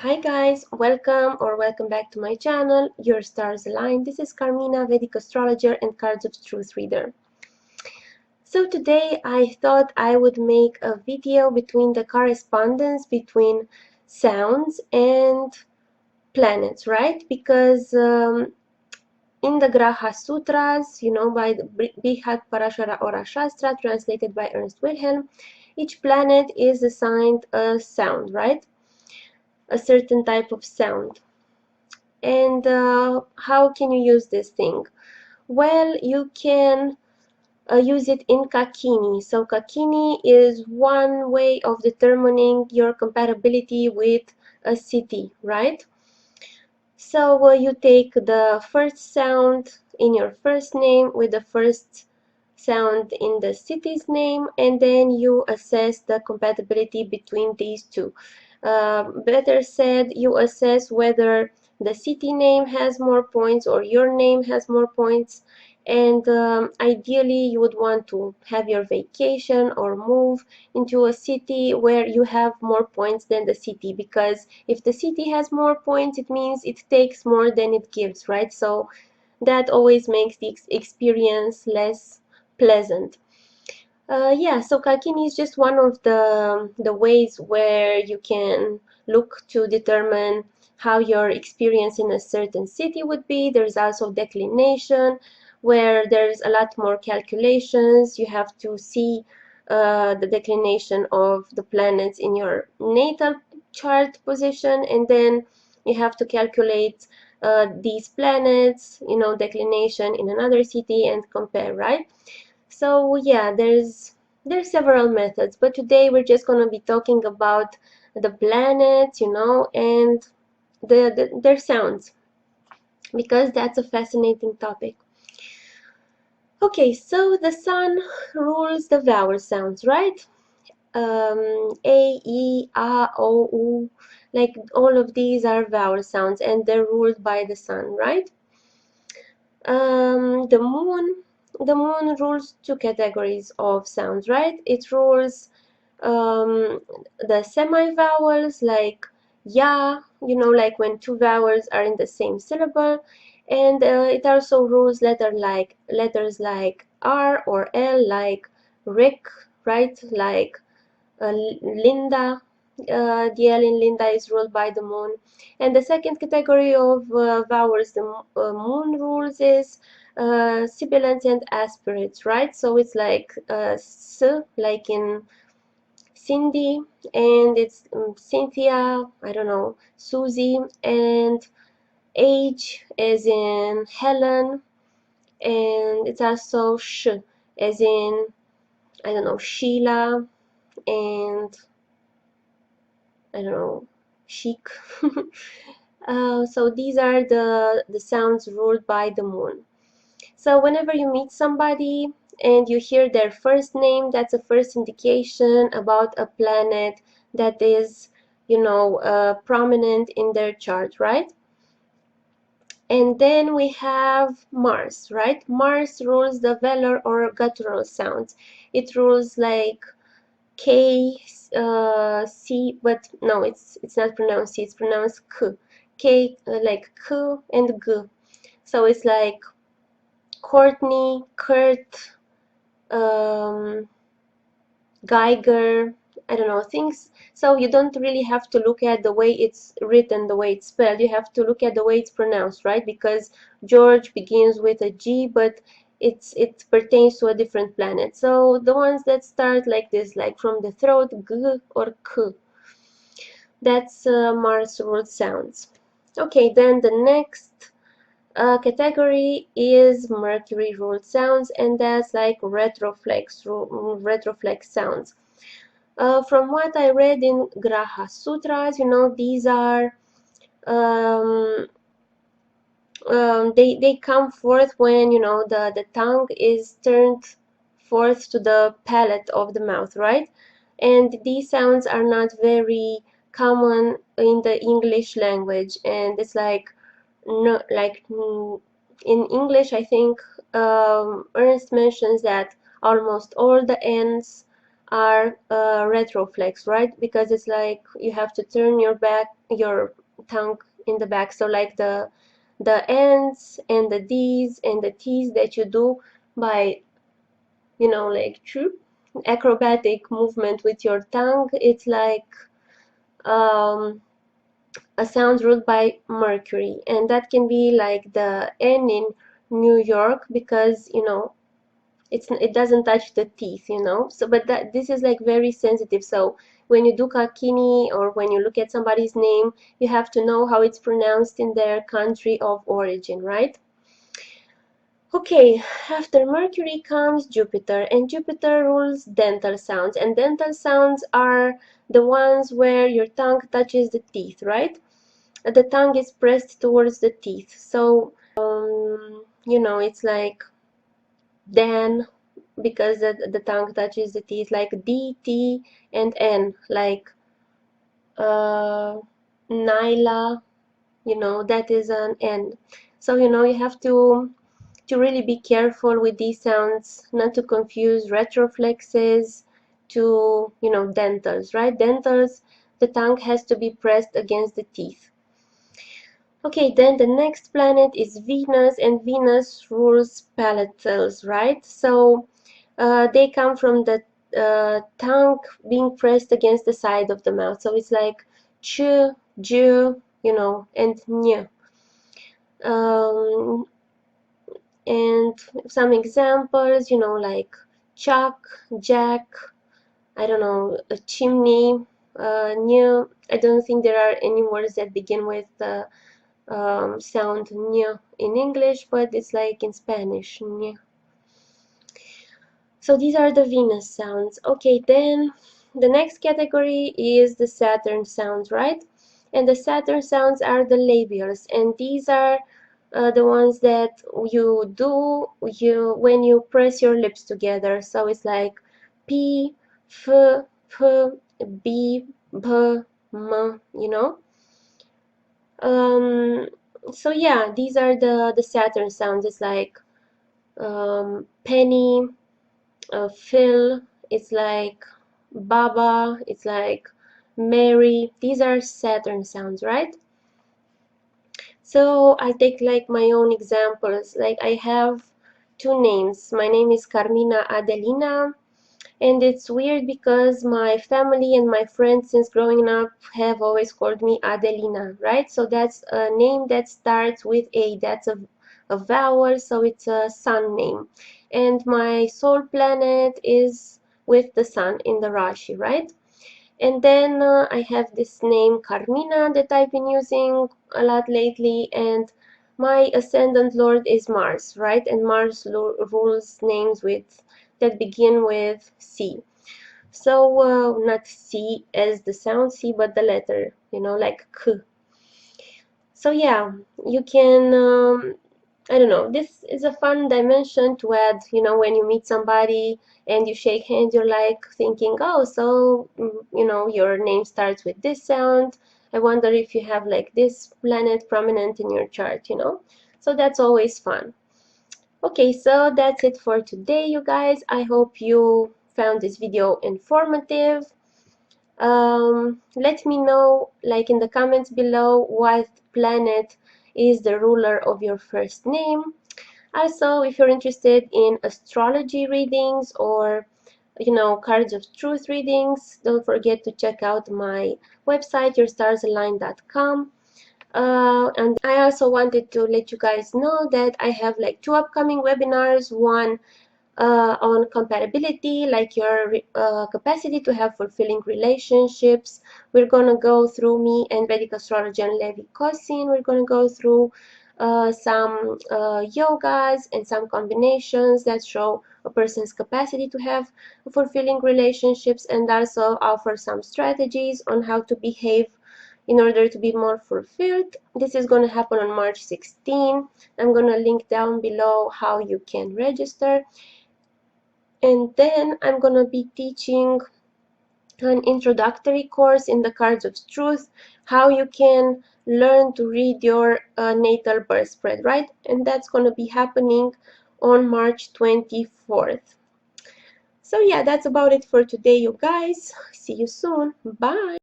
Hi guys, welcome back to my channel, Your Stars Align. This is Carmina, Vedic astrologer and cards of truth reader. So today I thought I would make a video between the correspondence between sounds and planets, right? Because in the Grahas Sutras, by the Brihat Parashara Ora Shastra, translated by Ernst Wilhelm, each planet is assigned a sound, right? A certain type of sound. And how can you use this thing? Well, you can use it in Kakini. So Kakini is one way of determining your compatibility with a city, right? So you take the first sound in your first name with the first sound in the city's name, and then you assess the compatibility between these two. Better said, you assess whether the city name has more points or your name has more points, and ideally you would want to have your vacation or move into a city where you have more points than the city, because if the city has more points, it means it takes more than it gives, right? So that always makes the experience less pleasant. Yeah, so Kakini is just one of the ways where you can look to determine how your experience in a certain city would be. There's also declination, where there's a lot more calculations. You have to see the declination of the planets in your natal chart position, and then you have to calculate these planets, declination in another city and compare, right? So yeah, there's several methods, but today we're just going to be talking about the planets, and their sounds, because that's a fascinating topic. Okay, so the sun rules the vowel sounds, right? A, E, A, O, U, like all of these are vowel sounds and they're ruled by the sun, right? The moon rules two categories of sounds, right? It rules the semi-vowels like ya, like when two vowels are in the same syllable, and it also rules letters like R or L, like Rick, right? Like Linda. The L in Linda is ruled by the moon. And the second category of vowels the moon rules is sibilants and aspirates, right? So it's like S, like in Cindy, and it's Cynthia, I don't know, Susie, and H as in Helen, and it's also Sh as in, I don't know, Sheila, and I don't know, chic. So these are the sounds ruled by the moon. So whenever you meet somebody and you hear their first name, that's a first indication about a planet that is, prominent in their chart, right? And then we have Mars, right? Mars rules the velar or guttural sounds. It rules like K, C, but no, it's not pronounced C, it's pronounced K. K, like K and G. So it's like Courtney, Kurt, um, Geiger, I don't know, things. So you don't really have to look at the way it's written, the way it's spelled. You have to look at the way it's pronounced, right? Because George begins with a G, but it pertains to a different planet. So the ones that start like this, like from the throat, G or K, that's Mars ruled sounds. Okay, then the next category is Mercury ruled sounds, and that's like retroflex sounds. From what I read in Graha Sutras, these are they come forth when the tongue is turned forth to the palate of the mouth, right? And these sounds are not very common in the English language, and it's like no, like in English, I think Ernst mentions that almost all the N's are retroflex, right? Because it's like you have to turn your tongue in the back. So like the N's and the D's and the T's that you do by, like acrobatic movement with your tongue, it's like um, a sound ruled by Mercury, and that can be like the N in New York, because it doesn't touch the teeth, so but that this is like very sensitive. So when you do Kakini, or when you look at somebody's name, you have to know how it's pronounced in their country of origin, right? Okay, after Mercury comes Jupiter, and Jupiter rules dental sounds, and dental sounds are the ones where your tongue touches the teeth, right? The tongue is pressed towards the teeth. So it's like Dan, because the tongue touches the teeth, like D, T, and N, like Nyla, that is an N. So you have to really be careful with these sounds, not to confuse retroflexes to dentals, right? Dentals, the tongue has to be pressed against the teeth. Okay, then the next planet is Venus, and Venus rules palatals, right? So they come from the tongue being pressed against the side of the mouth. So it's like ch, j, and ny. Um, and some examples, like chuck, jack, I don't know, a chimney, new. I don't think there are any words that begin with the sound ñ in English, but it's like in Spanish, ñ. So these are the Venus sounds. Okay, then the next category is the Saturn sounds, right? And the Saturn sounds are the labials, and these are the ones that you do when you press your lips together. So it's like P, F, P, B, B, M, So yeah, these are the Saturn sounds. It's like penny, Phil. It's like Baba. It's like Mary. These are Saturn sounds, right? So I take like my own examples. Like I have two names. My name is Carmina Adelina. And it's weird because my family and my friends since growing up have always called me Adelina, right? So that's a name that starts with A. That's a vowel, so it's a sun name. And my soul planet is with the sun in the Rashi, right? And then I have this name Carmina that I've been using a lot lately, and my ascendant lord is Mars, right? And Mars rules names that begin with C. So not C as the sound C, but the letter, like K. So yeah, you can, I don't know, this is a fun dimension to add, when you meet somebody and you shake hands, you're like thinking, oh, so, your name starts with this sound. I wonder if you have like this planet prominent in your chart, So that's always fun. Okay, so that's it for today, you guys. I hope you found this video informative. Let me know, like in the comments below, what planet is the ruler of your first name. Also, if you're interested in astrology readings or cards of truth readings, don't forget to check out my website, yourstars.align.com. And I also wanted to let you guys know that I have like 2 upcoming webinars, one on compatibility, like your capacity to have fulfilling relationships. We're going to go through me and Vedic Astrology and Levi Kosin. We're going to go through some yogas and some combinations that show a person's capacity to have fulfilling relationships, and also offer some strategies on how to behave in order to be more fulfilled. This is going to happen on March 16. I'm going to link down below how you can register. And then I'm going to be teaching an introductory course in the Cards of Truth, how you can learn to read your natal birth spread, right? And that's going to be happening on March 24th. So yeah, that's about it for today, you guys. See you soon. Bye.